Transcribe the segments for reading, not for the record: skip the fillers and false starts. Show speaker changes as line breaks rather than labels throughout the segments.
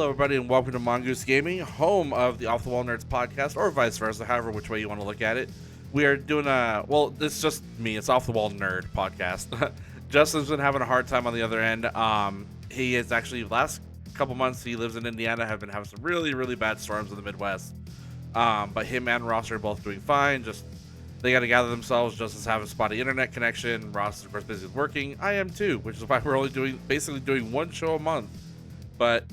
Hello, everybody, and welcome to Mongoose Gaming, home of the Off the Wall Nerds podcast, or vice versa, however which way you want to look at it. We are doing well, it's just me, it's Off the Wall Nerd podcast. Justin's been having a hard time on the other end. He is actually, last couple months, he lives in Indiana, have been having some really, really bad storms in the Midwest. But him and Ross are both doing fine, just they got to gather themselves. Justin's having a spotty internet connection. Ross is, of course, busy with working. I am too, which is why we're only basically doing one show a month. But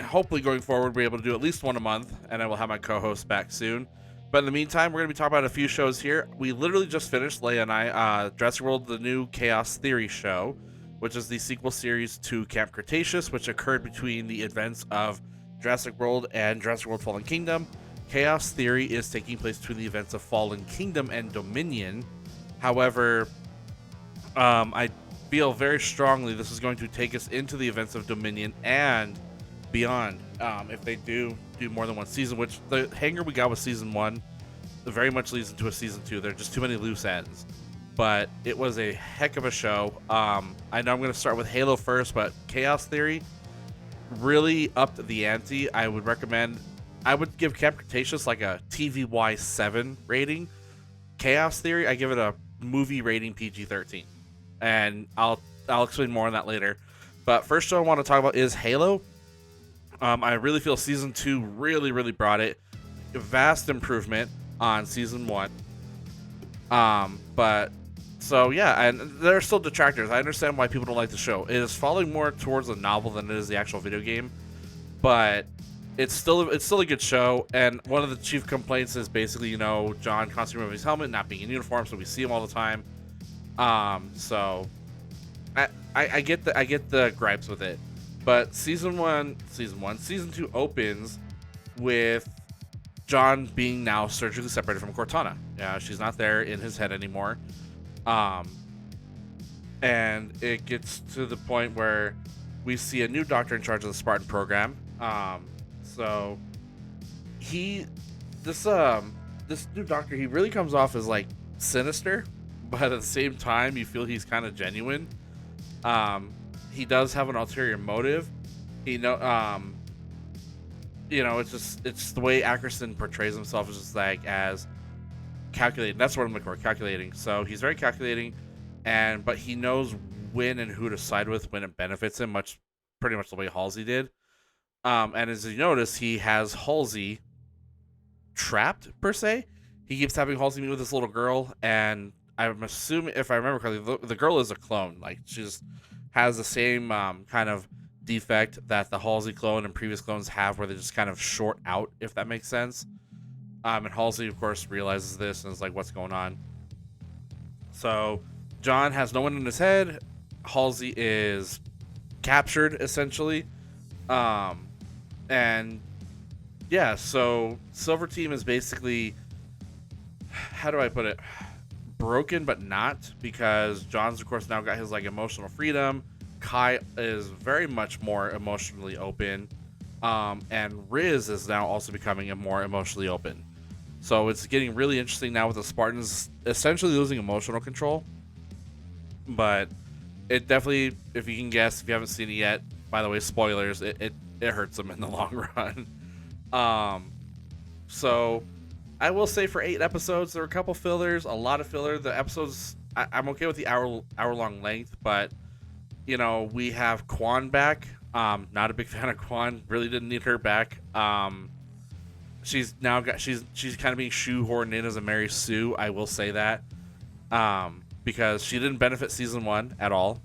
hopefully going forward, we're able to do at least one a month, and I will have my co-host back soon. But in the meantime, we're going to be talking about a few shows here. We literally just finished, Leia and I, Jurassic World: The New Chaos Theory show, which is the sequel series to Camp Cretaceous, which occurred between the events of Jurassic World and Jurassic World: Fallen Kingdom. Chaos Theory is taking place between the events of Fallen Kingdom and Dominion. However, I feel very strongly this is going to take us into the events of Dominion and beyond, if they do more than one season, which the hanger we got with season 1 very much leads into a season 2. There are just too many loose ends, but it was a heck of a show. I know I'm going to start with Halo first, but Chaos Theory really upped the ante. I would give Camp Cretaceous like a TVY 7 rating. Chaos Theory, I give it a movie rating PG-13. And I'll explain more on that later. But first show I want to talk about is Halo. I really feel season 2 really, really brought it. A vast improvement on season 1. But so yeah, and there are still detractors. I understand why people don't like the show. It is falling more towards the novel than it is the actual video game. But it's still a good show. And one of the chief complaints is basically, John constantly removing his helmet, not being in uniform, so we see him all the time. So I get the gripes with it, but season 2 opens with John being now surgically separated from Cortana. She's not there in his head anymore. And it gets to the point where we see a new doctor in charge of the Spartan program. So this new doctor, he really comes off as like sinister, but at the same time, you feel he's kind of genuine. He does have an ulterior motive. It's the way Ackerson portrays himself is just like as calculating. That's what I'm looking for, calculating. So he's very calculating, but he knows when and who to side with when it benefits him, pretty much the way Halsey did. And as you notice, he has Halsey trapped per se. He keeps having Halsey meet with this little girl, and I'm assuming, if I remember correctly, the girl is a clone. Like, she just has the same kind of defect that the Halsey clone and previous clones have, where they just kind of short out, if that makes sense. And Halsey, of course, realizes this and is like, what's going on? So John has no one in his head. Halsey is captured, essentially. And yeah, so Silver Team is basically, how do I put it? Broken, but not, because John's, of course, now got his like emotional freedom. Kai is very much more emotionally open, and Riz is now also becoming more emotionally open. So it's getting really interesting now with the Spartans essentially losing emotional control. But it definitely, if you can guess, if you haven't seen it yet, by the way, spoilers, it hurts them in the long run. So I will say for 8 episodes, there were a couple fillers, a lot of filler. The episodes, I'm okay with the hour-long length, but, we have Quan back. Not a big fan of Quan. Really didn't need her back. She's kind of being shoehorned in as a Mary Sue. I will say that. Because she didn't benefit season 1 at all.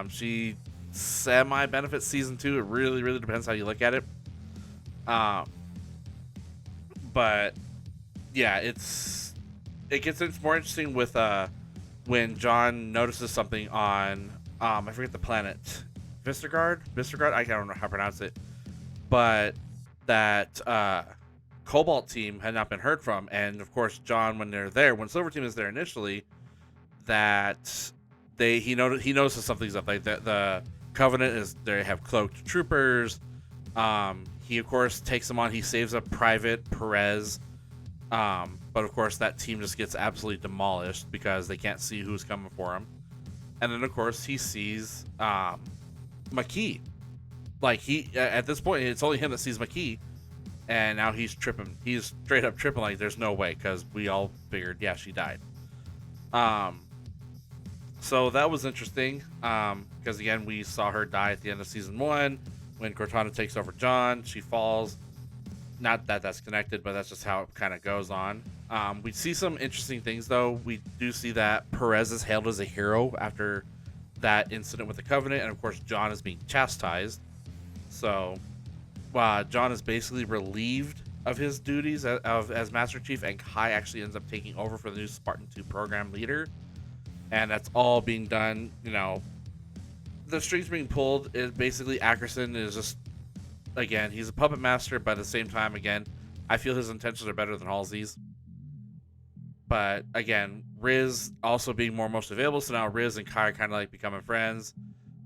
She semi-benefits season 2. It really, really depends how you look at it. But yeah, it gets more interesting with when John notices something on I forget the planet, Vistergard. I don't know how to pronounce it, but that Cobalt team had not been heard from, and of course John, when Silver Team is there initially, that he notices something's up. Like the Covenant is they have cloaked troopers. He of course takes them on. He saves a Private Perez. But of course that team just gets absolutely demolished because they can't see who's coming for him. And then of course he sees Makee, Like, he at this point, it's only him that sees McKee, and now he's tripping. He's straight up tripping like there's no way, because we all figured, yeah, she died. So that was interesting, because again, we saw her die at the end of season 1 when Cortana takes over John. She falls. Not that that's connected, but that's just how it kind of goes on. We see some interesting things, though. We do see that Perez is hailed as a hero after that incident with the Covenant, and of course, John is being chastised. So, John is basically relieved of his duties as Master Chief, and Kai actually ends up taking over for the new Spartan 2 program leader. And that's all being done, the strings being pulled is basically Ackerson is just, again, he's a puppet master, but at the same time, again, I feel his intentions are better than Halsey's. But again, Riz also being more most available, so now Riz and Kai are kind of like becoming friends.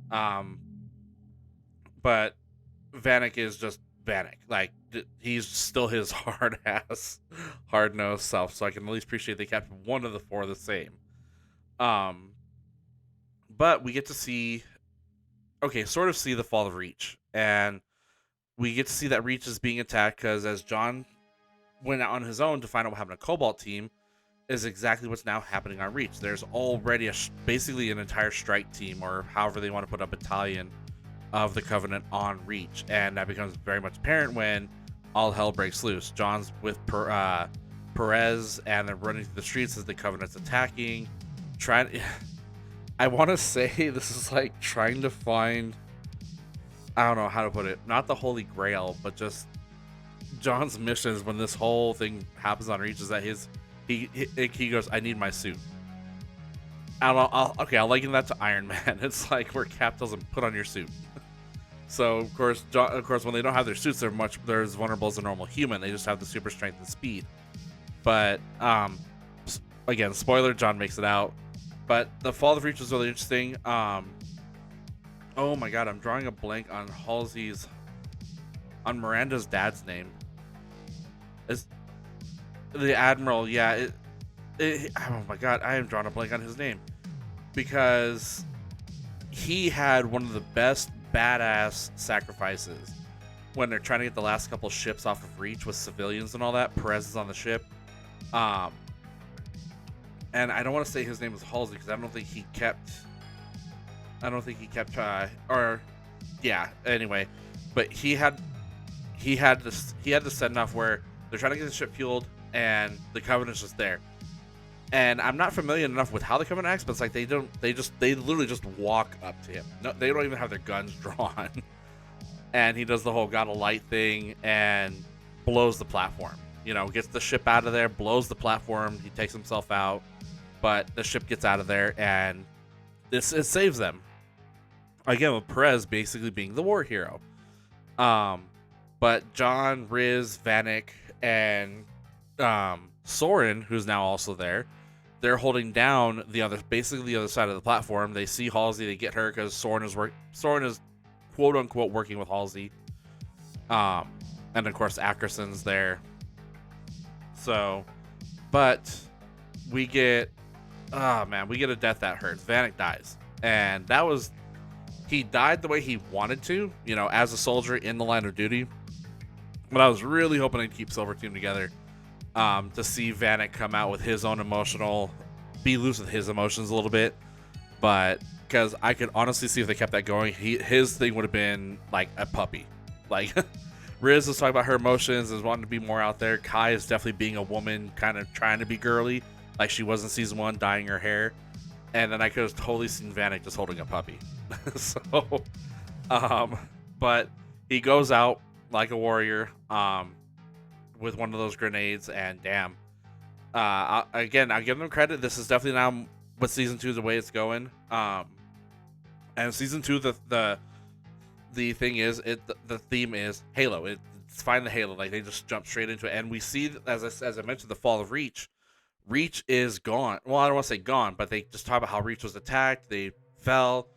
But Vanek is just Vanek. Like, he's still his hard-ass, hard-nosed self, so I can at least appreciate they kept one of the four the same. But we get to see the fall of Reach, and we get to see that Reach is being attacked because as John went out on his own to find out what happened to Cobalt team, is exactly what's now happening on Reach. There's already basically an entire strike team, or however they want to put a battalion of the Covenant on Reach, and that becomes very much apparent when all hell breaks loose. John's with Perez, and they're running through the streets as the Covenant's attacking. I want to say this is like trying to find, I don't know how to put it, not the Holy Grail, but just John's missions when this whole thing happens on Reach is that he goes, I need my suit. I'll liken that to Iron Man. It's like where Cap tells him, put on your suit. So of course, when they don't have their suits, they're as vulnerable as a normal human. They just have the super strength and speed. But again, spoiler, John makes it out. But the Fall of Reach was really interesting. Oh my god, I'm drawing a blank on Miranda's dad's name. Is the Admiral? Yeah. Oh my god, I am drawing a blank on his name because he had one of the best badass sacrifices when they're trying to get the last couple ships off of Reach with civilians and all that. Perez is on the ship. And I don't want to say his name was Halsey because I don't think he kept. Anyway, but he had the send off where they're trying to get the ship fueled and the Covenant's just there. And I'm not familiar enough with how the Covenant acts, but it's like they literally just walk up to him. No, they don't even have their guns drawn. And he does the whole got a light thing and blows the platform. Gets the ship out of there, blows the platform. He takes himself out, but the ship gets out of there, and it saves them. Again, with Perez basically being the war hero. But John, Riz, Vanek, and Soren, who's now also there, they're holding down the other side of the platform. They see Halsey, they get her because Soren is quote unquote working with Halsey. And of course Ackerson's there. So, but we get a death that hurts. Vanek dies, and he died the way he wanted to, as a soldier in the line of duty. But I was really hoping I'd keep Silver Team together, to see Vanek come out with his own be loose with his emotions a little bit. But because I could honestly see if they kept that going, his thing would have been like a puppy, like. Riz was talking about her emotions, is wanting to be more out there. Kai is definitely being a woman, kind of trying to be girly, like she was in season 1, dyeing her hair. And then I could have totally seen Vanek just holding a puppy. But he goes out like a warrior, with one of those grenades, and damn. I'll give them credit. This is definitely now with season 2 the way it's going. And season 2, the thing is, the theme is Halo. It's find the Halo. Like, they just jump straight into it, and we see, as I mentioned, the fall of Reach. Reach is gone. Well, I don't want to say gone, but they just talk about how Reach was attacked. They fell,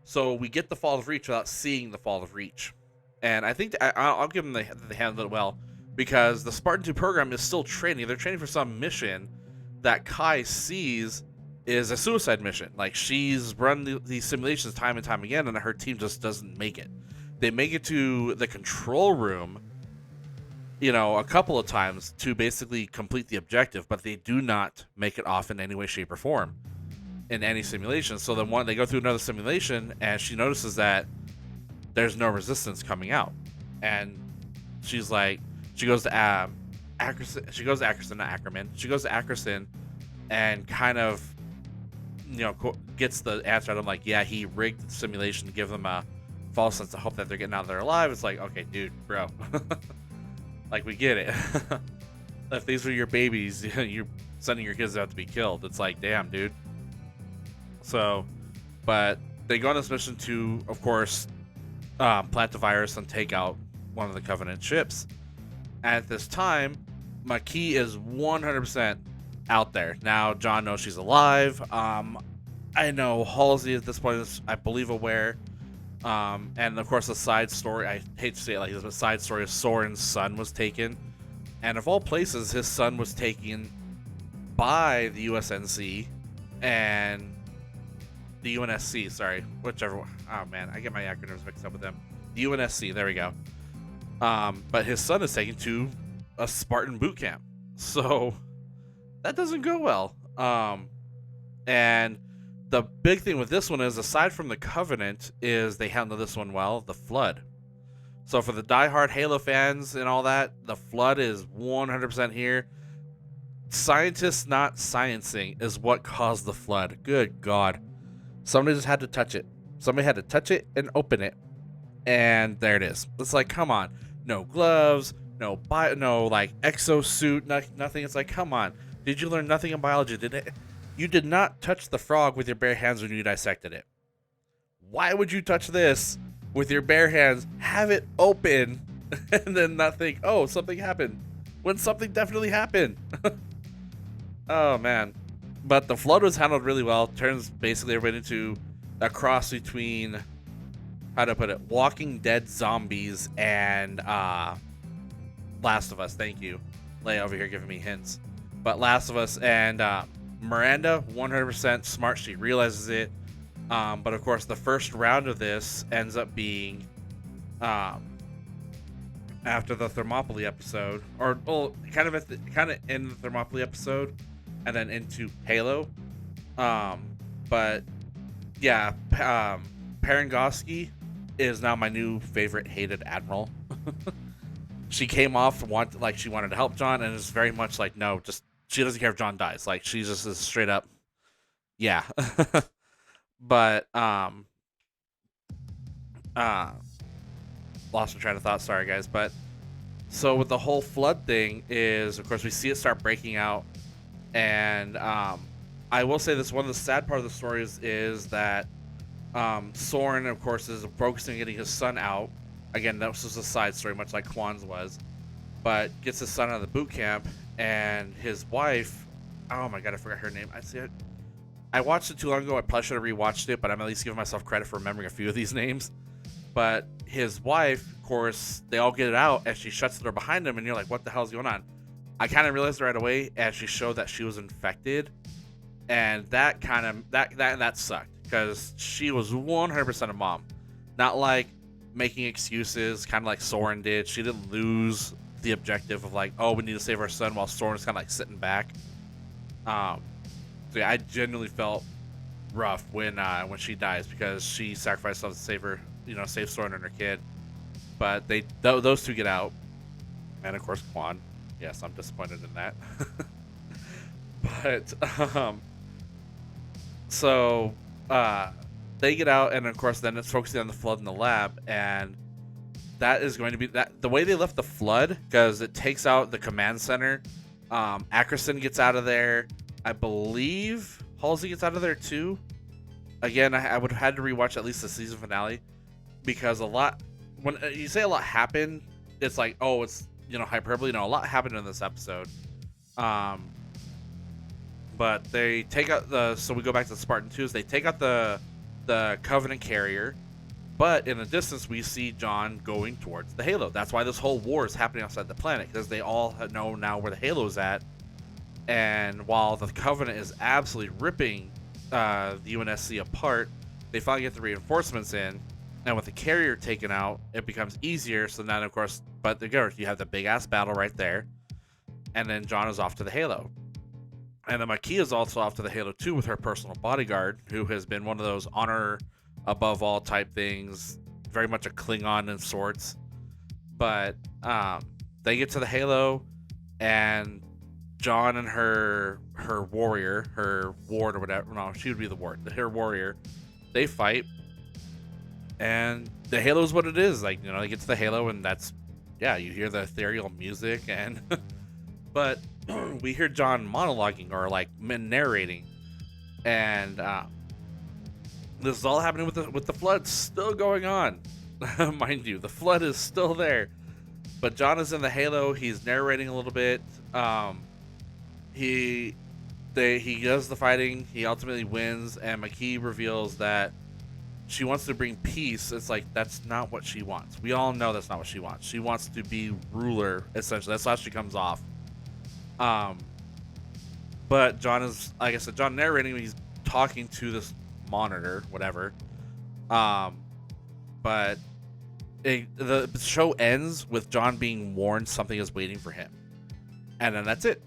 so we get the fall of Reach without seeing the fall of Reach. And I think I'll give them they handled it well, because the Spartan 2 program is still training. They're training for some mission that Kai sees is a suicide mission. Like, she's run these simulations time and time again, and her team just doesn't make it. They make it to the control room, a couple of times to basically complete the objective, but they do not make it off in any way, shape, or form in any simulation. So then they go through another simulation, and she notices that there's no resistance coming out, and she's like, she goes to Ackerson, not Ackerman. She goes to Ackerson, and kind of, gets the answer out of like, yeah, he rigged the simulation to give them a false sense of hope that they're getting out there alive. It's like, okay, dude, bro. Like, we get it. If these were your babies, you're sending your kids out to be killed. It's like, damn, dude. So, but they go on this mission to, of course, plant the virus and take out one of the Covenant ships. At this time, Makee is 100% out there. Now, John knows she's alive. I know Halsey at this point is, I believe, aware. And of course, the side story, I hate to say it like this, but side story of Soren's son was taken. And of all places, his son was taken by the USNC and the UNSC, sorry, whichever one. Oh man, I get my acronyms mixed up with them. The UNSC, there we go. But his son is taken to a Spartan boot camp. So that doesn't go well. And the big thing with this one is, aside from the Covenant, is they handle this one well, the Flood. So for the diehard Halo fans and all that, the Flood is 100% here. Scientists not sciencing is what caused the Flood. Good God. Somebody just had to touch it. Somebody had to touch it and open it. And there it is. It's like, come on. No gloves, no like exosuit, nothing. It's like, come on. Did you learn nothing in biology? You did not touch the frog with your bare hands when you dissected it. Why would you touch this with your bare hands, have it open, and then not think, oh, something happened, when something definitely happened? Oh, man. But the Flood was handled really well. Turns basically everybody into a cross between, how to put it, Walking Dead zombies and Last of Us. Thank you. Leia over here giving me hints. But Last of Us and Miranda, 100% smart. She realizes it. But of course, the first round of this ends up being after the Thermopylae episode, or well, kind of in the Thermopylae episode, and then into Halo. But yeah, Parangoski is now my new favorite hated admiral. She came off she wanted to help John, and it's very much like, no, just she doesn't care if John dies. Like, she just is straight up, yeah. But lost my train of thought. Sorry, guys. But so with the whole Flood thing is, of course, we see it start breaking out, and I will say this: one of the sad part of the stories is that Soren, of course, is focusing on getting his son out. Again, that was just a side story, much like Kwan's was, but gets his son out of the boot camp, and his wife. Oh my God, I forgot her name. I watched it too long ago. I probably should have rewatched it, but I'm at least giving myself credit for remembering a few of these names. But his wife, of course, they all get it out, and she shuts the door behind him, and you're like, what the hell's going on? I kind of realized right away as she showed that she was infected, and that kind of that sucked, because she was 100% a mom, not like making excuses, kind of like Soren did. She didn't lose the objective of like, oh, we need to save our son, while Soren's kind of like sitting back. So yeah, I genuinely felt rough when she dies, because she sacrificed herself to save her, save Soren and her kid. But those two get out, and of course Kwan. Yes, I'm disappointed in that. But so they get out, and of course then it's focusing on the Flood in the lab, and that is going to be the way they left the Flood, because it takes out the command center. Ackerson gets out of there. I believe Halsey gets out of there too. Again, I would have had to rewatch at least the season finale, because when you say a lot happened, it's like, oh, it's hyperbole. No, a lot happened in this episode. But they take out so we go back to the Spartan 2s. They take out the Covenant carrier, but in the distance we see John going towards the Halo. That's why this whole war is happening outside the planet, because they all know now where the Halo's at. And while the Covenant is absolutely ripping the UNSC apart, they finally get the reinforcements in, And with the carrier taken out, it becomes easier. So then, of course, but you have the big ass battle right there. And then Jon is off to the Halo. And then Makee is also off to the Halo 2 with her personal bodyguard, who has been one of those honor above all type things, very much a Klingon in sorts. But they get to the Halo, and Jon and her warrior, her ward or whatever, no, she would be the ward, her warrior, they fight. And the Halo is what it is. Like, you know, they get to the Halo, and that's, yeah, you hear the ethereal music, and but we hear Jon monologuing or like narrating, and this is all happening with the flood still going on. Mind you, the flood is still there, but Jon is in the Halo. He's narrating a little bit. He does the fighting. He ultimately wins, and Makee reveals that she wants to bring peace. It's like, that's not what she wants. We all know that's not what she wants. She wants to be ruler, essentially. That's how she comes off. But Jon is, like I said, Jon narrating, he's talking to this monitor, whatever. But the show ends with Jon being warned something is waiting for him. And then that's it.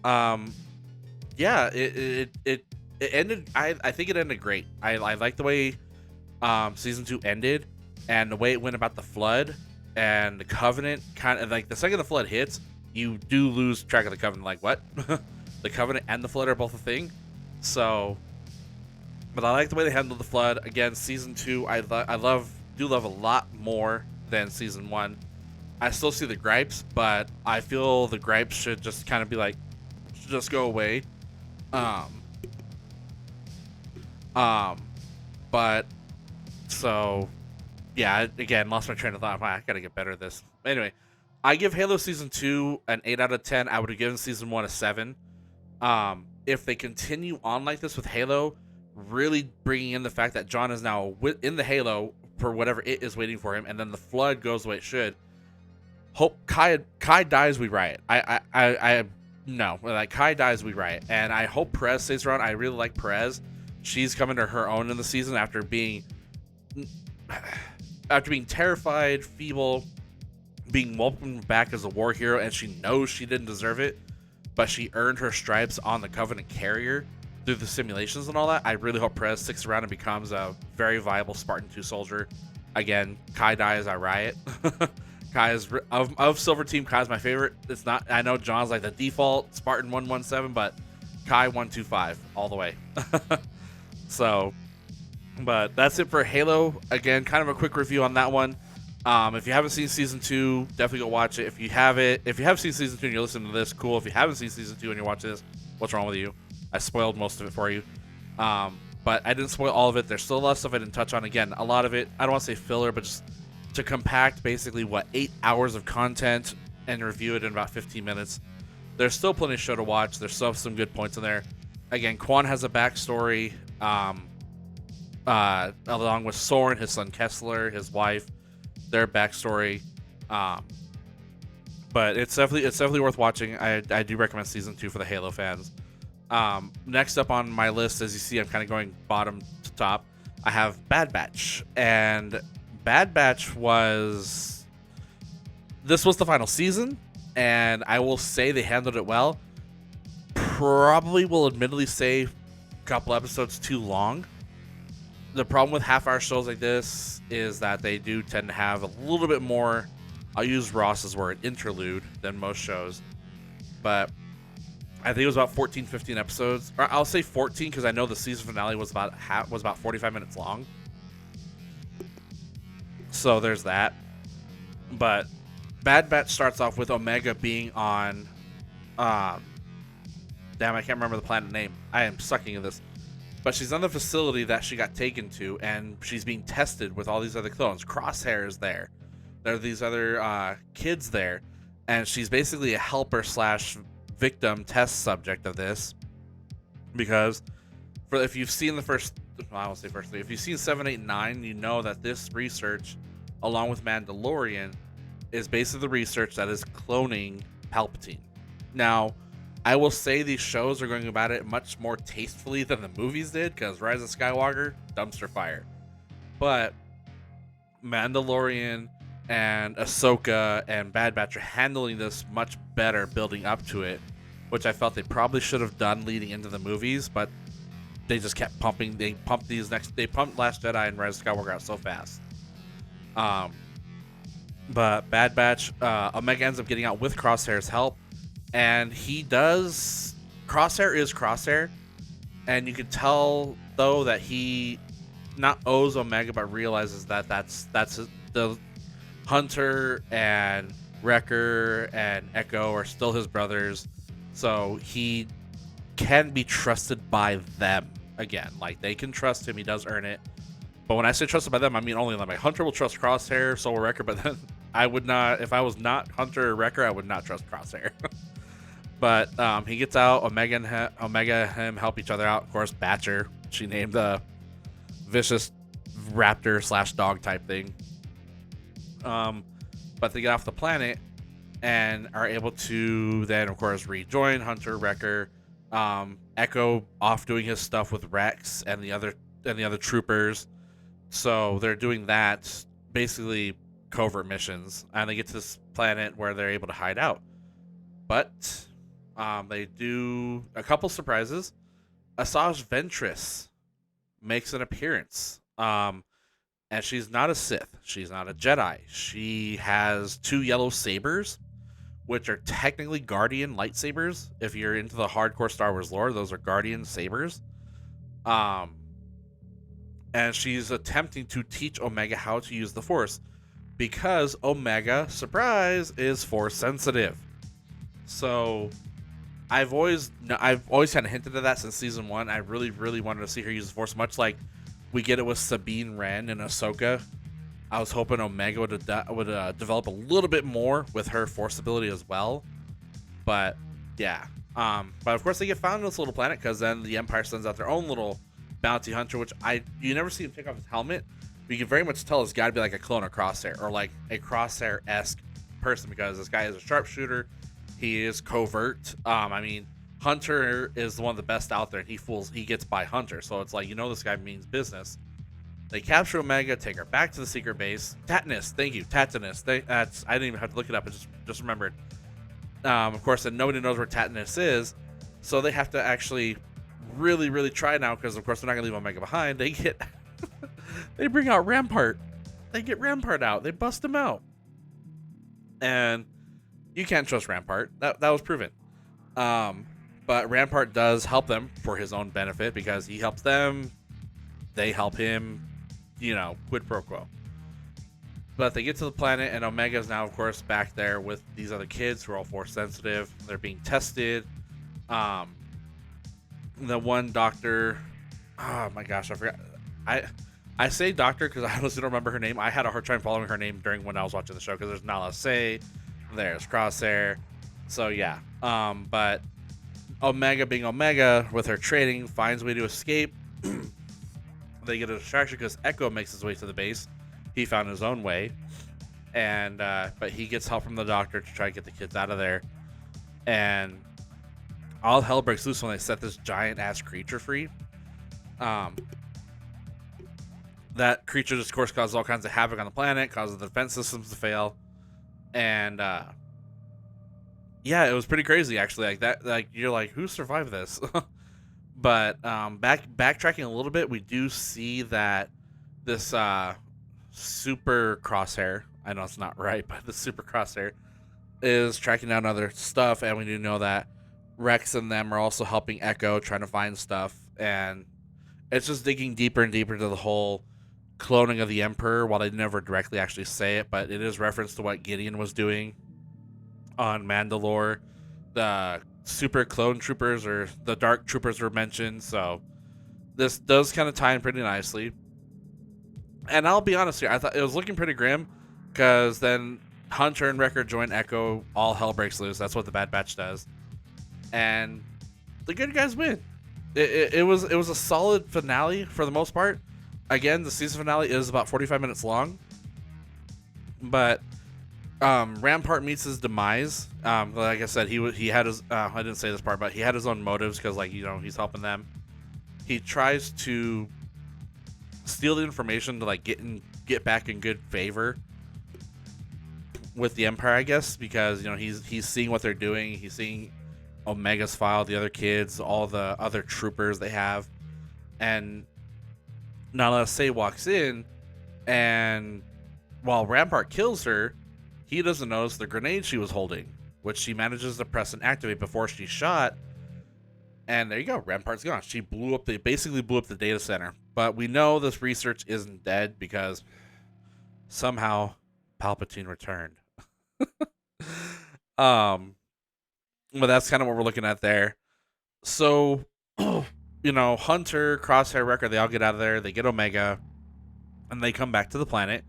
Yeah, it ended, I think it ended great. I like the way season 2 ended, and the way it went about the flood and the Covenant. Kind of like, the second the flood hits, you do lose track of the Covenant. Like, what? The Covenant and the flood are both a thing. So, but I like the way they handled the flood. Again, season 2, I do love a lot more than season 1. I still see the gripes, but I feel the gripes should just kind of be like, should just go away. But so, yeah, again, lost my train of thought. I gotta get better at this. Anyway, I give Halo Season 2 an 8 out of 10. I would have given Season 1 a 7. If they continue on like this with Halo, really bringing in the fact that Jon is now in the Halo for whatever it is waiting for him, and then the flood goes the way it should. Hope Kai dies, we riot. No, like, Kai dies, we riot. And I hope Perez stays around. I really like Perez. She's coming to her own in the season after being terrified, feeble, being welcomed back as a war hero, and she knows she didn't deserve it, but she earned her stripes on the Covenant carrier through the simulations and all that. I really hope Perez sticks around and becomes a very viable Spartan 2 soldier. Again, Kai dies, I riot. Kai is, of Silver Team, Kai's my favorite. It's not, I know Jon's like the default Spartan 117, but Kai 125 all the way. So, but that's it for Halo. Again, kind of a quick review on that one. If you haven't seen season 2, definitely go watch it. If you have seen season 2 and you're listening to this, cool. If you haven't seen season 2 and you're watching this, what's wrong with you? I spoiled most of it for you. But I didn't spoil all of it. There's still a lot of stuff I didn't touch on. Again, a lot of it, I don't want to say filler, but just to compact basically 8 hours of content and review it in about 15 minutes. There's still plenty of show to watch. There's still some good points in there. Again, Quan has a backstory, along with Soren, his son Kessler, his wife, their backstory. But it's definitely worth watching. I do recommend season 2 for the Halo fans. Next up on my list, as you see, I'm kind of going bottom to top. I have Bad Batch, and Bad Batch was the final season, and I will say they handled it well. Probably will admittedly say a couple episodes too long. The problem with half-hour shows like this is that they do tend to have a little bit more, I'll use Ross's word, interlude than most shows. But I think it was about 14, 15 episodes. Or I'll say 14 because I know the season finale was about 45 minutes long. So there's that. But Bad Batch starts off with Omega being on... damn, I can't remember the planet name. I am sucking at this. But she's on the facility that she got taken to, and she's being tested with all these other clones. Crosshair is there. There are these other kids there. And she's basically a helper / victim test subject of this. Because if you've seen the first... Well, I won't say first 3. If you've seen 7, 8, and 9, you know that this research, along with Mandalorian, is basically the research that is cloning Palpatine. Now, I will say these shows are going about it much more tastefully than the movies did, because Rise of Skywalker, dumpster fire. But Mandalorian and Ahsoka and Bad Batch are handling this much better, building up to it, which I felt they probably should have done leading into the movies, but they just kept pumping. They pumped Last Jedi and Rise of Skywalker out so fast. But Bad Batch, Omega ends up getting out with Crosshair's help, and he does. Crosshair is Crosshair, and you can tell though that he not owes Omega, but realizes that that's the Hunter and Wrecker and Echo are still his brothers, so he can be trusted by them again. Like, they can trust him; he does earn it. But when I say trusted by them, I mean only like Hunter will trust Crosshair, so will Wrecker. But then I would not, if I was not Hunter or Wrecker, I would not trust Crosshair. But he gets out. Omega and him help each other out. Of course, Batcher, she named the vicious raptor / dog type thing. But they get off the planet and are able to then, of course, rejoin Hunter, Wrecker, Echo off doing his stuff with Rex and the other troopers. So they're doing that, basically covert missions, and they get to this planet where they're able to hide out. But they do a couple surprises. Asajj Ventress makes an appearance. And she's not a Sith. She's not a Jedi. She has 2 yellow sabers, which are technically Guardian lightsabers. If you're into the hardcore Star Wars lore, those are Guardian sabers. And she's attempting to teach Omega how to use the Force, because Omega, surprise, is Force sensitive. So I've always kind of hinted at that since season 1. I really, really wanted to see her use the Force, much like we get it with Sabine Wren and Ahsoka. I was hoping Omega would develop a little bit more with her Force ability as well. But yeah, but of course they get found on this little planet, because then the Empire sends out their own little bounty hunter, which you never see him take off his helmet, but you can very much tell it's got to be like a clone of Crosshair, or like a Crosshair-esque person, because this guy is a sharpshooter. He is covert. I mean, Hunter is one of the best out there, and he gets by Hunter, so it's like, this guy means business. They capture Omega, take her back to the secret base. Tatanus, thank you, Tatanus. I didn't even have to look it up. I just remembered. Of course, and nobody knows where Tatanus is, so they have to actually really, really try now, because of course they're not gonna leave Omega behind. They bring out Rampart. They get Rampart out. They bust him out, and you can't trust Rampart. That was proven. But Rampart does help them for his own benefit, because he helps them, they help him. Quid pro quo. But they get to the planet, and Omega's now, of course, back there with these other kids who are all Force sensitive. They're being tested. The one doctor, oh my gosh, I forgot. I say doctor because I honestly don't remember her name. I had a hard time following her name when I was watching the show, because there's Nala Se, there's Crosshair. So yeah, but Omega, being Omega with her training, finds a way to escape. They get a distraction because Echo makes his way to the base. He found his own way, and but he gets help from the doctor to try to get the kids out of there. And all hell breaks loose when they set this giant ass creature free. That creature just, of course, causes all kinds of havoc on the planet, causes the defense systems to fail, and yeah, it was pretty crazy actually. Like that, like you're like, who survived this? But backtracking a little bit, we do see that this super Crosshair, I know it's not right, but the super Crosshair is tracking down other stuff, and we do know that Rex and them are also helping Echo, trying to find stuff, and it's just digging deeper and deeper into the whole cloning of the Emperor, while they never directly actually say it, but it is reference to what Gideon was doing on Mandalore. The super clone troopers, or the dark troopers, were mentioned, so this does kind of tie in pretty nicely. And I'll be honest here, I thought it was looking pretty grim, because then Hunter and Wrecker join Echo, all hell breaks loose. That's what the Bad Batch does, and the good guys win. It was a solid finale for the most part. Again, the season finale is about 45 minutes long, but Rampart meets his demise. Like I said, he had his I didn't say this part, but he had his own motives, because he's helping them. He tries to steal the information to get get back in good favor with the Empire, I guess, because he's seeing what they're doing. He's seeing Omega's file, the other kids, all the other troopers they have, and Nala Se walks in, and while Rampart kills her, he doesn't notice the grenade she was holding, which she manages to press and activate before she's shot. And there you go, Rampart's gone. She basically blew up the data center. But we know this research isn't dead because somehow Palpatine returned. But that's kind of what we're looking at there. So, Hunter, Crosshair, Wrecker, they all get out of there. They get Omega, and they come back to the planet,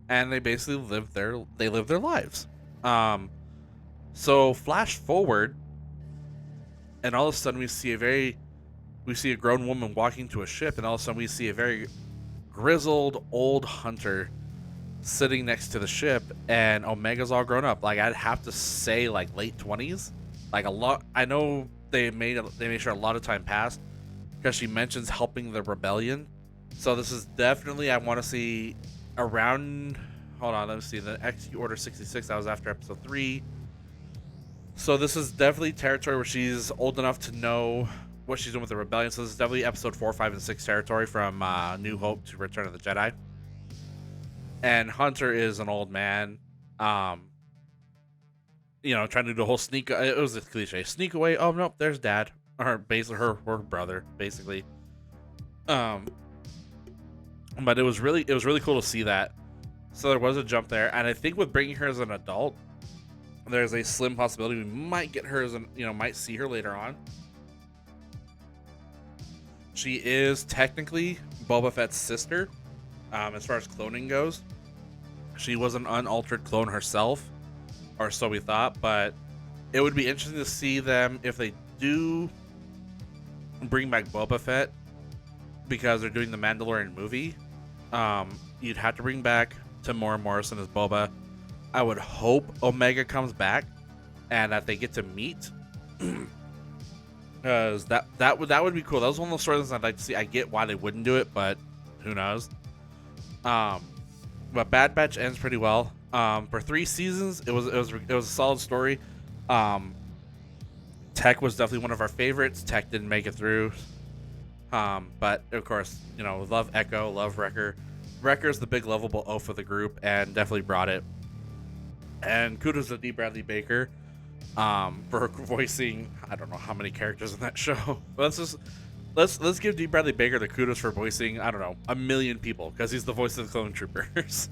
and they basically live their lives. So flash forward, and all of a sudden we see a grown woman walking to a ship, and all of a sudden we see a very grizzled old Hunter sitting next to the ship, and Omega's all grown up. Like, I'd have to say, like, late 20s. Like, a lot. I know they made sure a lot of time passed because she mentions helping the rebellion. So this is definitely, I want to see around. Hold on, let me see. The XU Order 66. That was after episode 3. So this is definitely territory where she's old enough to know what she's doing with the rebellion. So this is definitely episode 4, 5, and 6 territory from New Hope to Return of the Jedi. And Hunter is an old man, trying to do the whole sneak. It was a cliche, sneak away. Oh no, there's Dad, or basically her brother, basically. But it was really cool to see that. So there was a jump there, and I think with bringing her as an adult, there's a slim possibility we might get her might see her later on. She is technically Boba Fett's sister. As far as cloning goes, she was an unaltered clone herself, or so we thought, but it would be interesting to see them if they do bring back Boba Fett, because they're doing the Mandalorian movie. You'd have to bring back Tamora Morrison as Boba. I would hope Omega comes back and that they get to meet, because that would be cool. That was one of those storylines I'd like to see. I get why they wouldn't do it, but who knows. But Bad Batch ends pretty well. For 3 seasons, it was a solid story. Tech was definitely one of our favorites. Tech didn't make it through. But of course, love Echo, love Wrecker. Wrecker's the big lovable oaf of the group and definitely brought it. And kudos to D. Bradley Baker for voicing, I don't know how many characters in that show. But let's give D. Bradley Baker the kudos for voicing, I don't know, 1 million people, because he's the voice of the Clone Troopers.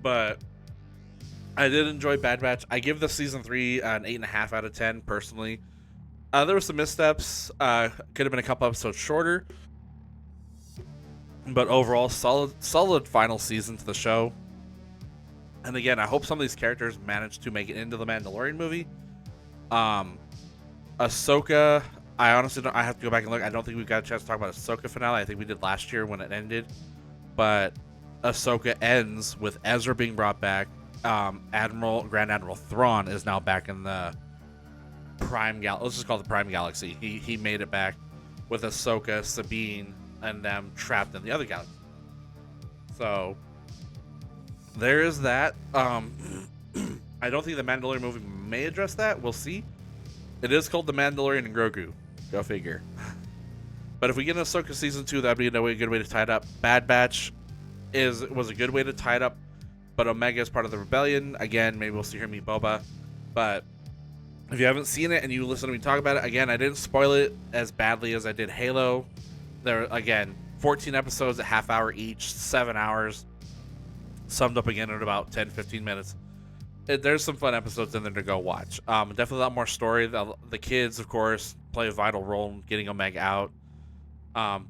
But I did enjoy Bad Batch. I give the season 3 an 8.5 out of 10 personally. There were some missteps. Could have been a couple episodes shorter, but overall solid final season to the show. And again, I hope some of these characters manage to make it into the Mandalorian movie. Ahsoka, I honestly don't. I have to go back and look. I don't think we've got a chance to talk about Ahsoka finale. I think we did last year when it ended. But Ahsoka ends with Ezra being brought back. Grand Admiral Thrawn is now back in the Prime Galaxy. Let's just call it the Prime Galaxy. He made it back with Ahsoka, Sabine, and them trapped in the other galaxy. So there is that. I don't think the Mandalorian movie may address that. We'll see. It is called The Mandalorian and Grogu. Go figure. But if we get an Ahsoka season 2, that'd be a good way to tie it up. Bad Batch was a good way to tie it up, but Omega is part of the rebellion. Again, maybe we'll see her meet Boba. But if you haven't seen it and you listen to me talk about it, again, I didn't spoil it as badly as I did Halo. There, again, 14 episodes, a half hour each, 7 hours, summed up again in about 10-15 minutes. There's some fun episodes in there to go watch. Definitely a lot more story. The kids, of course, play a vital role in getting Omega out.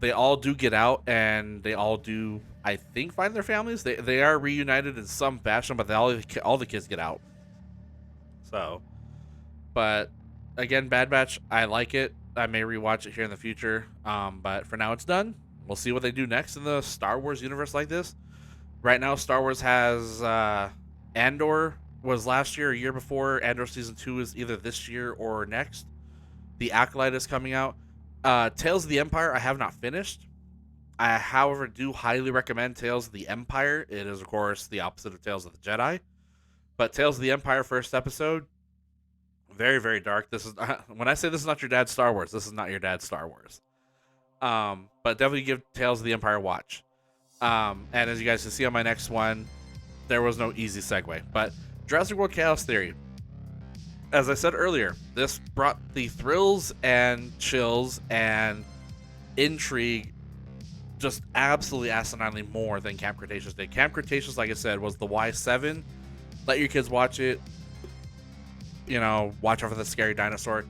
They all do get out, and they all do, I think, find their families. They are reunited in some fashion, but all the kids get out. So, but again, Bad Batch, I like it. I may rewatch it here in the future. But for now, it's done. We'll see what they do next in the Star Wars universe like this. Right now, Star Wars has Andor was last year or year before. Andor season 2 is either this year or next. The Acolyte is coming out. Tales of the Empire I have not finished. I, however, do highly recommend Tales of the Empire. It is, of course, the opposite of Tales of the Jedi. But Tales of the Empire first episode, very, very dark. This is when I say this is not your dad's Star Wars. This is not your dad's Star Wars. But definitely give Tales of the Empire a watch. And as you guys can see on my next one, there was no easy segue. But Jurassic World Chaos Theory, as I said earlier, this brought the thrills and chills and intrigue just absolutely asinine more than Camp Cretaceous did. Camp Cretaceous, like I said, was the Y7. Let your kids watch it. You know, watch out for the scary dinosaur.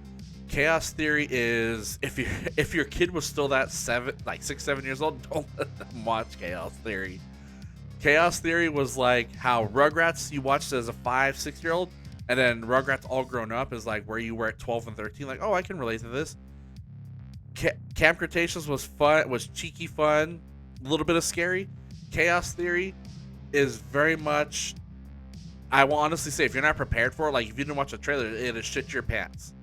Chaos Theory is if your kid was still that 6-7 years old, don't let them watch Chaos Theory. Chaos Theory was like how Rugrats you watched as a 5-6 year old, and then Rugrats all grown up is like where you were at 12 and 13. Like, oh, I can relate to this. Camp Cretaceous was fun, was cheeky fun, a little bit of scary. Chaos Theory is very much, I will honestly say, if you're not prepared for it, like if you didn't watch the trailer, it'll shit your pants.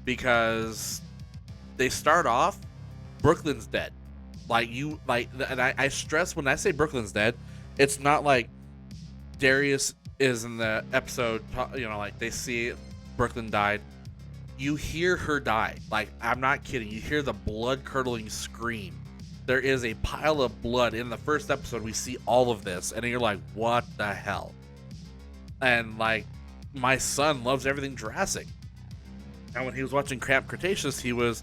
Because they start off, Brooklyn's dead. And I stress when I say Brooklyn's dead, it's not like Darius is in the episode, you know, like they see Brooklyn died. You hear her die. Like, I'm not kidding. You hear the blood-curdling scream. There is a pile of blood. In the first episode, we see all of this, and you're like, what the hell? And, like, my son loves everything Jurassic. And when he was watching Camp Cretaceous, he was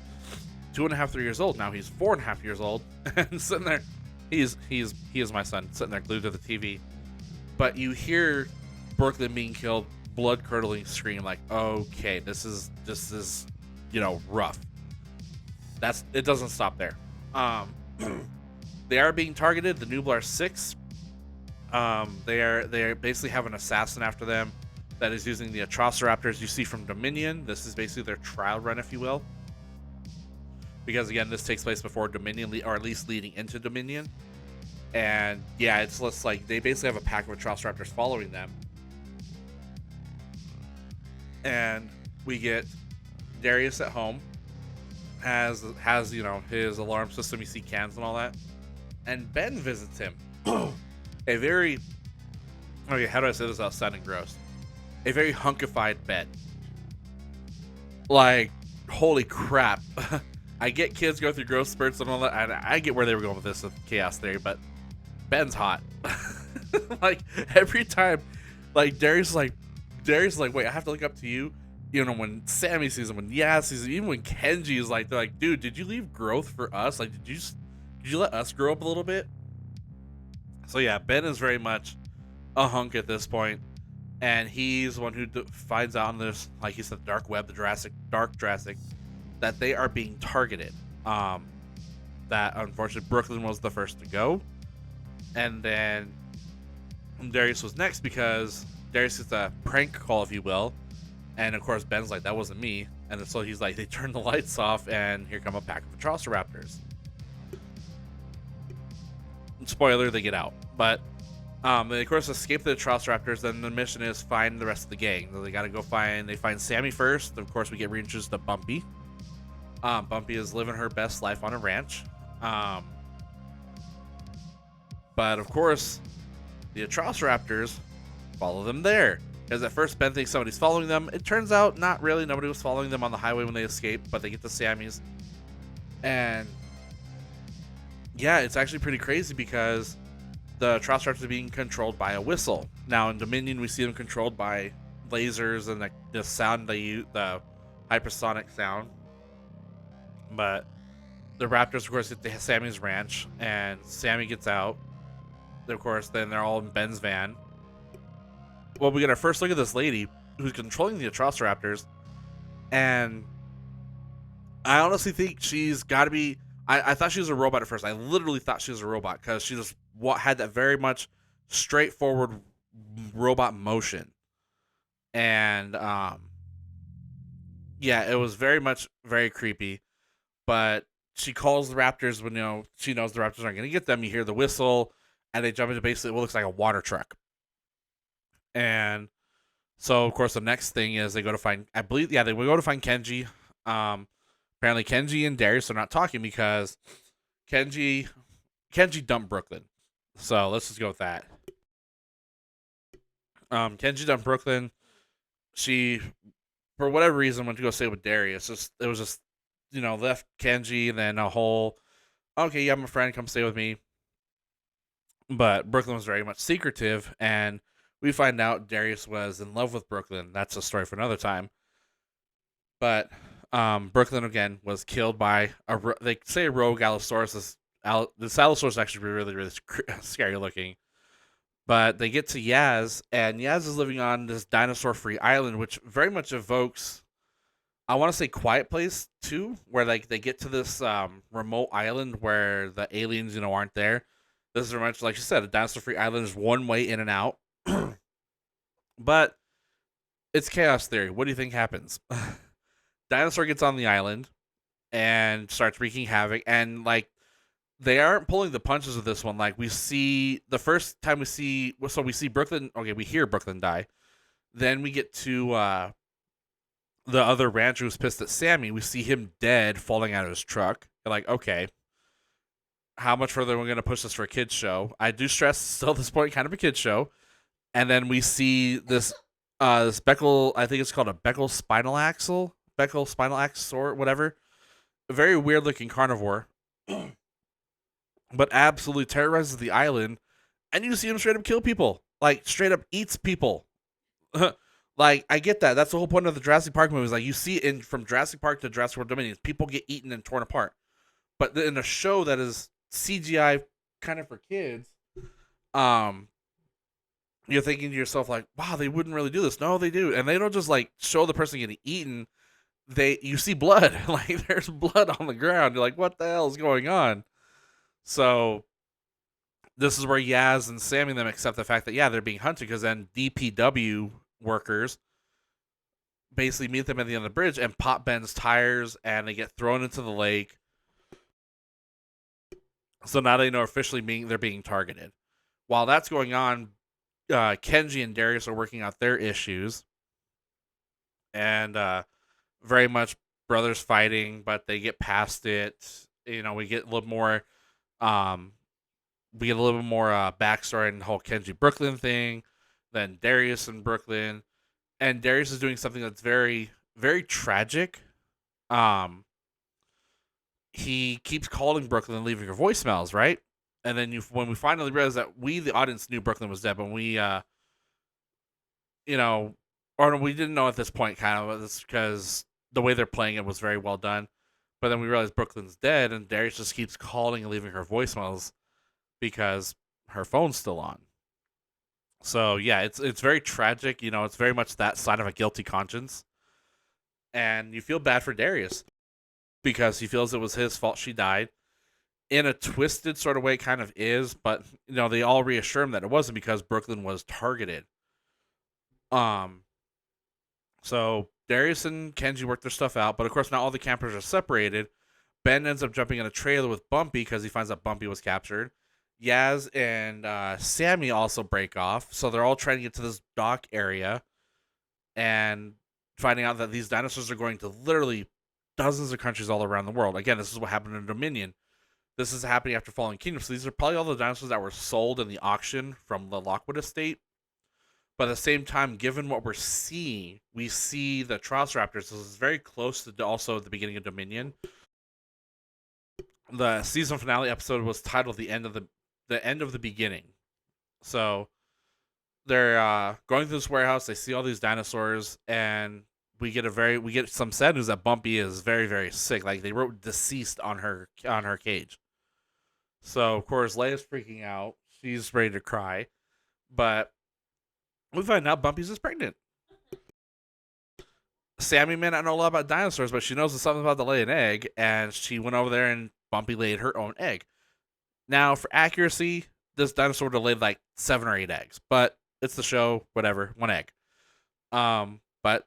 2.5, 3 years old. Now he's 4.5 years old, and sitting there, he is my son, sitting there glued to the TV. But you hear Brooklyn being killed, blood-curdling scream, like, okay, this is you know, rough. It doesn't stop there. They are being targeted. The Nublar 6. They basically have an assassin after them that is using the Atrociraptors you see from Dominion. This is basically their trial run, if you will, because again, this takes place before Dominion, or at least leading into Dominion. And yeah, it's just like they basically have a pack of Atrociraptors following them. And we get Darius at home, has you know, his alarm system. You see cans and all that. And Ben visits him. A very, okay, how do I say this without sounding gross? A very hunkified Ben. Like, holy crap. I get kids go through growth spurts and all that, and I get where they were going with this with Chaos Theory, but Ben's hot. Like, every time, like, Darius is like, wait, I have to look up to you. You know, when Sammy sees him, when Yaz sees him, even when Kenji is like, they're like, dude, did you leave growth for us? Like, did you let us grow up a little bit? So yeah, Ben is very much a hunk at this point, and he's the one who finds out on this, like he said, dark web, the dark Jurassic, that they are being targeted. That unfortunately Brooklyn was the first to go, and then Darius was next because Darius is a prank call, if you will, and of course Ben's like, that wasn't me, and so he's like, they turn the lights off, and here come a pack of Atrociraptors. Spoiler, they get out, but they of course escape the Atrociraptors. Then the mission is find the rest of the gang. So they gotta go find Sammy first. Of course, we get reintroduced to Bumpy. Bumpy is living her best life on a ranch. But of course, the Atrociraptors follow them there. Because at first Ben thinks somebody's following them. It turns out not really. Nobody was following them on the highway when they escaped, but they get to Sammy's. And yeah, it's actually pretty crazy because the Atrociraptors are being controlled by a whistle. Now in Dominion, we see them controlled by lasers and the sound they use, the hypersonic sound. But the Raptors, of course, get to Sammy's ranch, and Sammy gets out. Of course, then they're all in Ben's van. Well, we get our first look at this lady who's controlling the Atrociraptors, and I honestly think she's got to be. I thought she was a robot at first. I literally thought she was a robot because she just had that very much straightforward robot motion, and yeah, it was very creepy. But she calls the Raptors when, you know, she knows the Raptors aren't going to get them. You hear the whistle, and they jump into basically what looks like a water truck. And so, of course, the next thing is they go to find, I believe, yeah, they go to find Kenji. Apparently, Kenji and Darius are not talking because Kenji Kenji dumped Brooklyn. So let's just go with that. Kenji dumped Brooklyn. She, for whatever reason, went to go stay with Darius. It was just, left Kenji and then a whole, okay, yeah, I'm a friend, come stay with me. But Brooklyn was very much secretive, and we find out Darius was in love with Brooklyn. That's a story for another time. But Brooklyn again was killed by they say a rogue Allosaurus. This Allosaurus is actually really really scary looking. But they get to Yaz, and Yaz is living on this dinosaur-free island, which very much evokes, I want to say, Quiet Place too, where like they get to this remote island where the aliens aren't there. This is very much like you said, a dinosaur-free island is one way in and out. But it's chaos theory. What do you think happens? Dinosaur gets on the island and starts wreaking havoc, and like they aren't pulling the punches of this one. Like we see the first time we see Brooklyn. Okay, we hear Brooklyn die. Then we get to the other rancher who's pissed at Sammy. We see him dead, falling out of his truck. You're like, okay, how much further are we going to push this for a kids show? I do stress still at this point, kind of a kids show. And then we see this Beckel. I think it's called a Beckel spinal axle. Beckel spinal axle or whatever. A very weird looking carnivore. But absolutely terrorizes the island, and you see him straight up kill people. Like, straight up eats people. Like, I get that. That's the whole point of the Jurassic Park movies. Like, you see from Jurassic Park to Jurassic World Dominion, people get eaten and torn apart. But in a show that is CGI kind of for kids, you're thinking to yourself, like, wow, they wouldn't really do this. No, they do. And they don't just, like, show the person getting eaten. You see blood. Like, there's blood on the ground. You're like, what the hell is going on? So this is where Yaz and Sammy and them accept the fact that, yeah, they're being hunted, because then DPW workers basically meet them at the end of the bridge and pop Ben's tires, and they get thrown into the lake. So now they know officially they're being targeted. While that's going on, Kenji and Darius are working out their issues, and very much brothers fighting, but they get past it. We get a little more backstory in the whole Kenji Brooklyn thing, then Darius and Brooklyn, and Darius is doing something that's very, very tragic. He keeps calling Brooklyn and leaving her voicemails, right? And then when we finally realize that the audience, knew Brooklyn was dead, but we, or we didn't know at this point, kind of, it's because the way they're playing it was very well done. But then we realize Brooklyn's dead, and Darius just keeps calling and leaving her voicemails because her phone's still on. So yeah, it's very tragic. It's very much that side of a guilty conscience, and you feel bad for Darius because he feels it was his fault she died. In a twisted sort of way, it kind of is, but they all reassure him that it wasn't, because Brooklyn was targeted. So Darius and Kenji work their stuff out, but of course now all the campers are separated. Ben ends up jumping in a trailer with Bumpy because he finds out Bumpy was captured. Yaz and Sammy also break off, so they're all trying to get to this dock area and finding out that these dinosaurs are going to literally dozens of countries all around the world. Again, this is what happened in Dominion. This is happening after Fallen Kingdom, so these are probably all the dinosaurs that were sold in the auction from the Lockwood estate. But at the same time, given what we're seeing, we see the Triceratops. This is very close to also the beginning of Dominion. The season finale episode was titled "The End of the Beginning." So they're going through this warehouse. They see all these dinosaurs, and we get some sad news that Bumpy is very, very sick. Like, they wrote "deceased" on her cage. So of course Leia's freaking out. She's ready to cry, but we find out Bumpy's just pregnant. Sammy may not know a lot about dinosaurs, but she knows something about to lay an egg, and she went over there and Bumpy laid her own egg. Now, for accuracy, this dinosaur would have laid like 7 or 8 eggs, but it's the show, whatever, 1 egg. But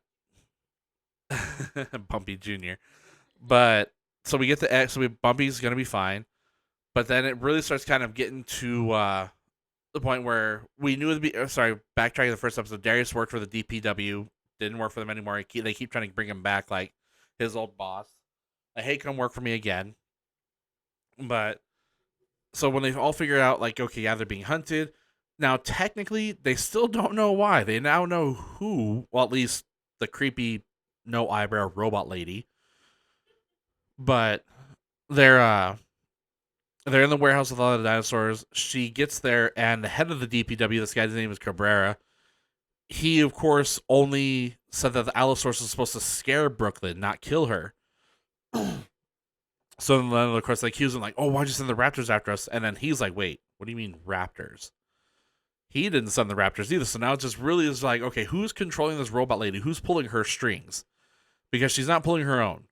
Bumpy Jr. But so we get the egg, so Bumpy's gonna be fine. But then it really starts kind of getting to the point where we knew backtracking the first episode, Darius worked for the DPW, didn't work for them anymore. They keep trying to bring him back like his old boss. Hey, come work for me again. But So when they all figure out, like, okay, yeah, they're being hunted. Now, technically, they still don't know why. They now know who, well, at least the creepy, no eyebrow robot lady. But they're they're in the warehouse with all the dinosaurs. She gets there, and the head of the DPW, this guy's name is Cabrera. He, of course, only said that the Allosaurus was supposed to scare Brooklyn, not kill her. So then, of course, they accuse him, like, oh, why'd you send the raptors after us? And then he's like, wait, what do you mean raptors? He didn't send the raptors either. So now it just really is like, okay, who's controlling this robot lady? Who's pulling her strings? Because she's not pulling her own.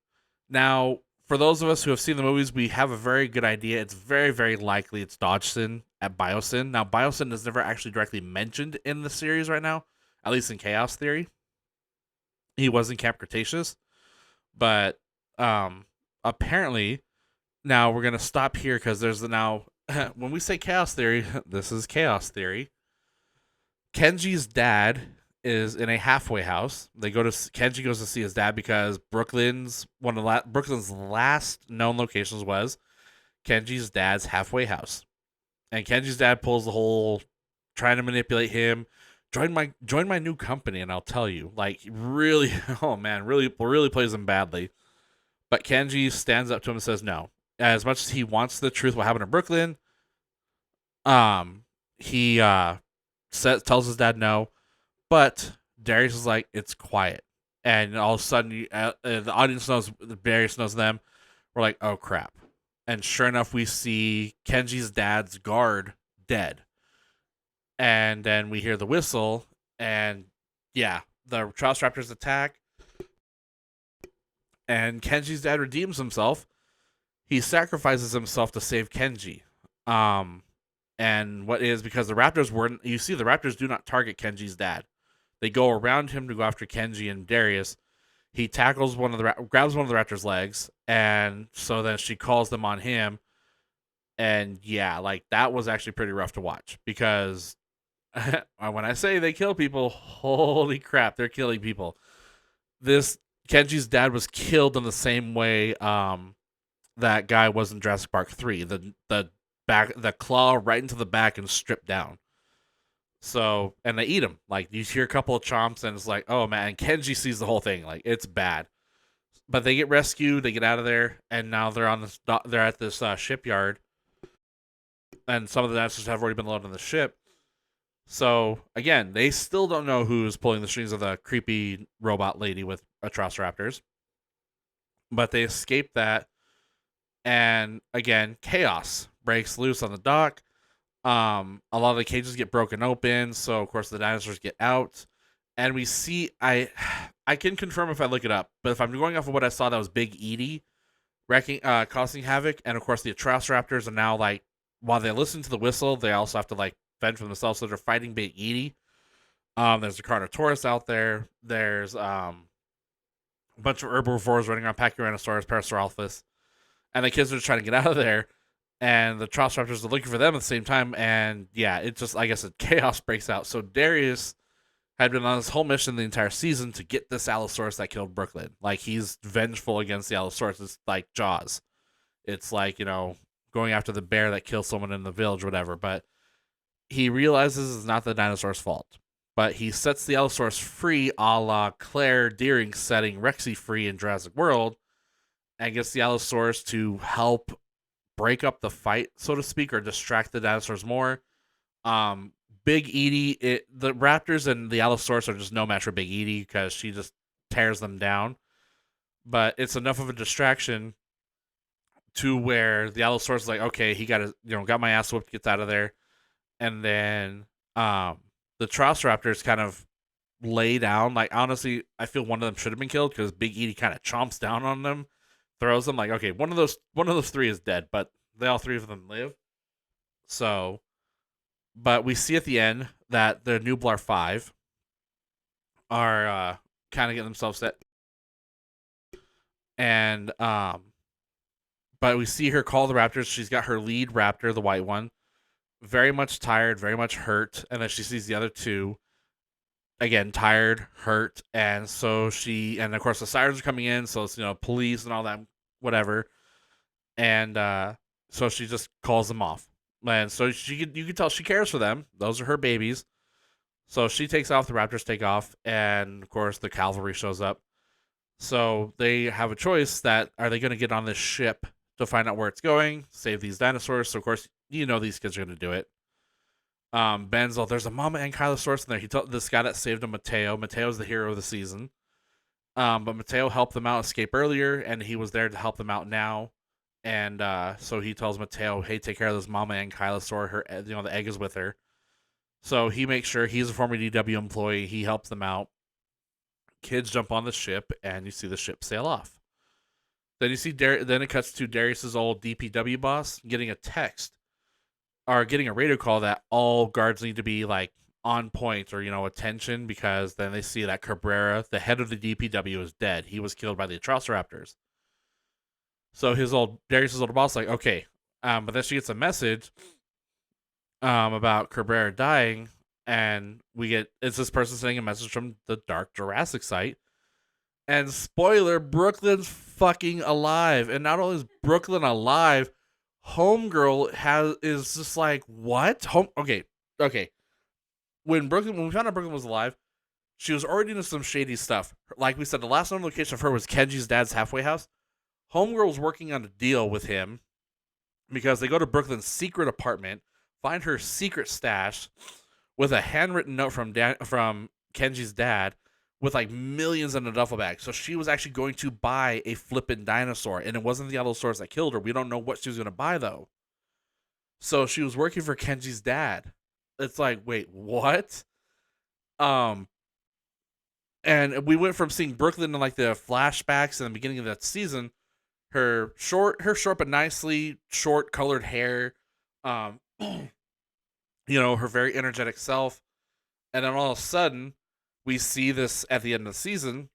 Now, for those of us who have seen the movies, we have a very good idea. It's very, very likely it's Dodgson at Biosyn. Now, Biosyn is never actually directly mentioned in the series right now, at least in Chaos Theory. He was in Camp Cretaceous. But apparently, now we're going to stop here because there's now, when we say Chaos Theory, this is Chaos Theory. Kenji's dad is in a halfway house. Kenji goes to see his dad because Brooklyn's last known locations was Kenji's dad's halfway house, and Kenji's dad pulls the whole trying to manipulate him. Join my new company, and I'll tell you, like, really, oh man, really plays him badly. But Kenji stands up to him and says no. As much as he wants the truth what happened in Brooklyn, he tells his dad no. But Darius is like, it's quiet. And all of a sudden, the audience knows, Darius knows them. We're like, oh, crap. And sure enough, we see Kenji's dad's guard dead. And then we hear the whistle. And yeah, the Trials Raptors attack. And Kenji's dad redeems himself. He sacrifices himself to save Kenji. And what is because the Raptors weren't, you see, the Raptors do not target Kenji's dad. They go around him to go after Kenji and Darius. He tackles grabs one of the Raptors' legs, and so then she calls them on him. And yeah, like, that was actually pretty rough to watch because when I say they kill people, holy crap, they're killing people. This Kenji's dad was killed in the same way that guy was in Jurassic Park 3. The claw right into the back and stripped down. So, and they eat him. Like, you hear a couple of chomps, and it's like, oh man. And Kenji sees the whole thing. Like, it's bad. But they get rescued. They get out of there, and now they're at this shipyard. And some of the dinosaurs have already been loaded on the ship. So again, they still don't know who's pulling the strings of the creepy robot lady with Atrociraptors. But they escape that, and again, chaos breaks loose on the dock. A lot of the cages get broken open, so of course the dinosaurs get out, and we see I can confirm if I look it up, but if I'm going off of what I saw, that was Big Edie causing havoc, and of course the Atrociraptors are now, like, while they listen to the whistle, they also have to, like, fend for themselves, so they're fighting Big Edie. There's a Carnotaurus out there. There's a bunch of herbivores running around, Pachyrhinosaurus, Parasaurolophus, and the kids are just trying to get out of there. And the Velociraptors are looking for them at the same time, and yeah, it just, like I said, chaos breaks out. So Darius had been on this whole mission the entire season to get this Allosaurus that killed Brooklyn. Like, he's vengeful against the Allosaurus. It's like Jaws. It's like, going after the bear that killed someone in the village, whatever. But he realizes it's not the dinosaur's fault. But he sets the Allosaurus free, a la Claire Deering setting Rexy free in Jurassic World, and gets the Allosaurus to help break up the fight, so to speak, or distract the dinosaurs more. Big Edie, the Raptors and the Allosaurus are just no match for Big Edie because she just tears them down. But it's enough of a distraction to where the Allosaurus is like, okay, he got my ass whooped, gets out of there. And then the Velociraptors kind of lay down. Like, honestly, I feel one of them should have been killed because Big Edie kind of chomps down on them, throws them. Like, okay, one of those three is dead, but all three of them live. So, but we see at the end that the Nublar 5 are kind of getting themselves set. And but we see her call the Raptors. She's got her lead Raptor, the white one, very much tired, very much hurt, and then she sees the other two, again, tired, hurt, and so and of course the sirens are coming in, so it's, police and all that, whatever. And So she just calls them off. And so you can tell she cares for them. Those are her babies. So she takes off, the Raptors take off, and of course the cavalry shows up. So they have a choice that are they going to get on this ship to find out where it's going, save these dinosaurs. So of course, these kids are going to do it. Ben's all, there's a Mama Ankylosaurus in there. He told this guy that saved him, Mateo. Mateo's the hero of the season. But Mateo helped them out escape earlier, and he was there to help them out now. And so he tells Mateo, hey, take care of this Mama Ankylosaur. Her, the egg is with her. So he makes sure, he's a former DW employee. He helps them out. Kids jump on the ship, and you see the ship sail off. Then you see then it cuts to Darius's old DPW boss getting a text or getting a radio call that all guards need to be like on point or attention, because then they see that Cabrera, the head of the DPW, is dead. He was killed by the Atrociraptors. So Darius's old boss like, okay, but then she gets a message about Cabrera dying, and it's this person sending a message from the Dark Jurassic site. And spoiler, Brooklyn's fucking alive. And not only is Brooklyn alive, Homegirl is just like, what? Okay. When we found out Brooklyn was alive, she was already into some shady stuff. Like we said, the last known location of her was Kenji's dad's halfway house. Homegirl was working on a deal with him because they go to Brooklyn's secret apartment, find her secret stash with a handwritten note from Kenji's dad with like millions in a duffel bag. So she was actually going to buy a flippin' dinosaur, and it wasn't the Allosaurus that killed her. We don't know what she was going to buy though. So she was working for Kenji's dad. It's like, wait, what? And we went from seeing Brooklyn in like the flashbacks in the beginning of that season, her short but nicely short colored hair, her very energetic self, and then all of a sudden we see this at the end of the season.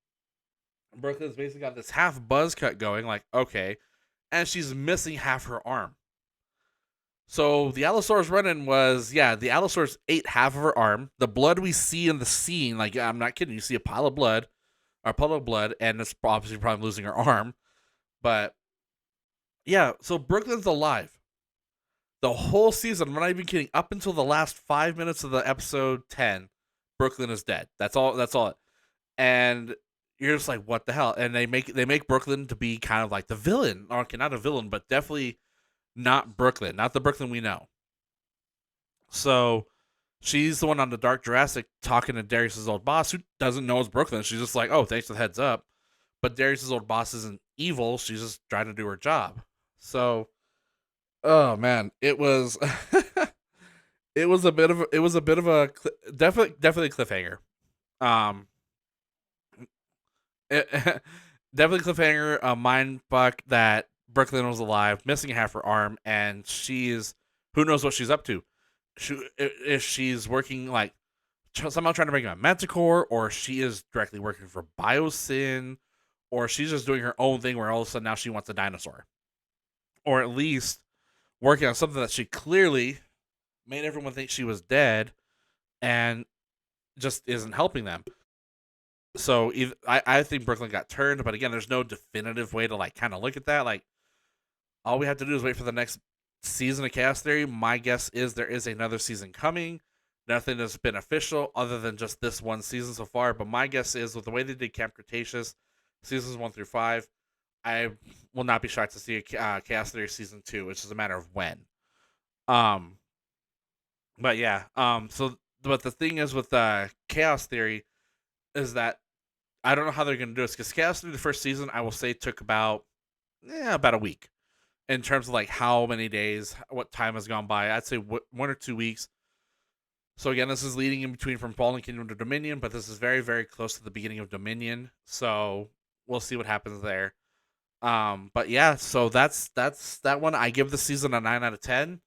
Brooklyn's basically got this half buzz cut going, like, okay, and she's missing half her arm. So the Allosaurus run-in was, the Allosaurus ate half of her arm. The blood we see in the scene, like, I'm not kidding, you see a puddle of blood, and it's obviously probably losing her arm. But, yeah, so Brooklyn's alive. The whole season, I'm not even kidding, up until the last 5 minutes of the episode 10, Brooklyn is dead. That's all. And you're just like, what the hell? And they make Brooklyn to be kind of like the villain. Or okay, not a villain, but definitely not Brooklyn. Not the Brooklyn we know. So she's the one on the Dark Jurassic talking to Darius's old boss, who doesn't know it's Brooklyn. She's just like, oh, thanks for the heads up. But Darius's old boss isn't evil. She's just trying to do her job. So, oh man, it was it was a bit of a definitely cliffhanger. Definitely cliffhanger. A mind fuck that Brooklyn was alive, missing half her arm, and who knows what she's up to. If she's working like somehow trying to bring a Manticore, or she is directly working for Biosyn, or she's just doing her own thing where all of a sudden now she wants a dinosaur, or at least working on something that she clearly made everyone think she was dead and just isn't helping them. So I think Brooklyn got turned, but again, there's no definitive way to like kind of look at that. Like, all we have to do is wait for the next season of Chaos Theory. My guess is there is another season coming. Nothing has been official other than just this one season so far. But my guess is, with the way they did Camp Cretaceous, seasons 1 through 5, I will not be shocked to see a Chaos Theory season 2. It's just a matter of when. But yeah. But the thing is with Chaos Theory is that I don't know how they're going to do this, because Chaos Theory, the first season, I will say took about a week. In terms of like how many days, what time has gone by, I'd say 1 or 2 weeks. So again, this is leading in between from Fallen Kingdom to Dominion, but this is very, very close to the beginning of Dominion. So we'll see what happens there. But yeah, so that's that one. I give the season a 9 out of 10.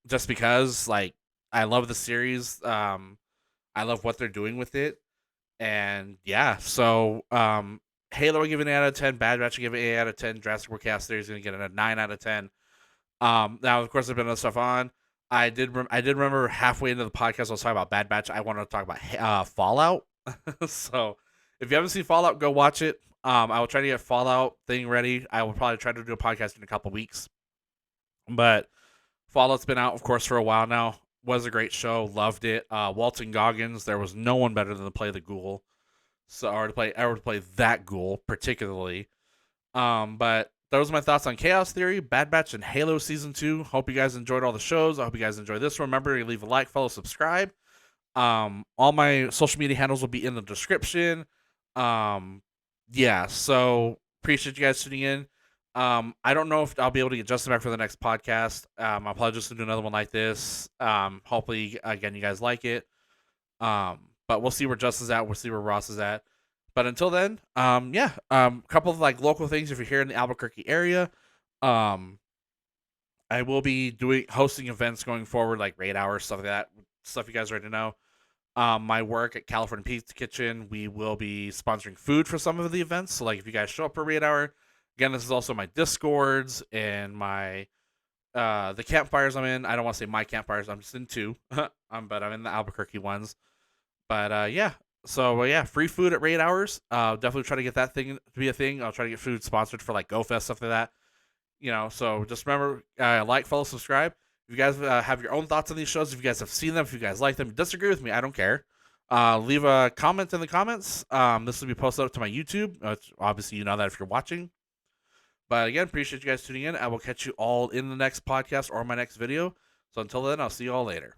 Just because like I love the series. I love what they're doing with it, and yeah. So Halo I give an 8 out of 10. Bad Batch I give an 8 out of 10. Jurassic World Chaos Theory is going to get a 9 out of 10. Now of course there's been other stuff on. I did remember halfway into the podcast I was talking about Bad Batch. I wanted to talk about Fallout. So if you haven't seen Fallout, go watch it. I will try to get Fallout thing ready. I will probably try to do a podcast in a couple weeks. But Fallout's been out, of course, for a while now. Was a great show. Loved it. Walton Goggins. There was no one better than to play the Ghoul. So or to play that Ghoul particularly. But those are my thoughts on Chaos Theory, Bad Batch, and Halo Season 2. Hope you guys enjoyed all the shows. I hope you guys enjoyed this. Remember to leave a like, follow, subscribe. All my social media handles will be in the description. Yeah, so appreciate you guys tuning in. I don't know if I'll be able to get Justin back for the next podcast. I'll probably just do another one like this. Hopefully, again, you guys like it. But we'll see where Justin's at. We'll see where Ross is at. But until then, yeah, a couple of like local things if you're here in the Albuquerque area. I will be hosting events going forward, like raid hours, stuff like that. Stuff you guys already know. My work at California Pizza Kitchen, we will be sponsoring food for some of the events. So, like, if you guys show up for raid hour, again, this is also my Discords and my the campfires I'm in. I don't want to say my campfires. I'm just in two, but I'm in the Albuquerque ones. But yeah, so yeah, free food at raid hours. Definitely try to get that thing to be a thing. I'll try to get food sponsored for like GoFest, stuff like that. So just remember, like, follow, subscribe. If you guys have your own thoughts on these shows, if you guys have seen them, if you guys like them, disagree with me, I don't care. Leave a comment in the comments. This will be posted up to my YouTube. Obviously, you know that if you're watching. But again, appreciate you guys tuning in. I will catch you all in the next podcast or my next video. So until then, I'll see you all later.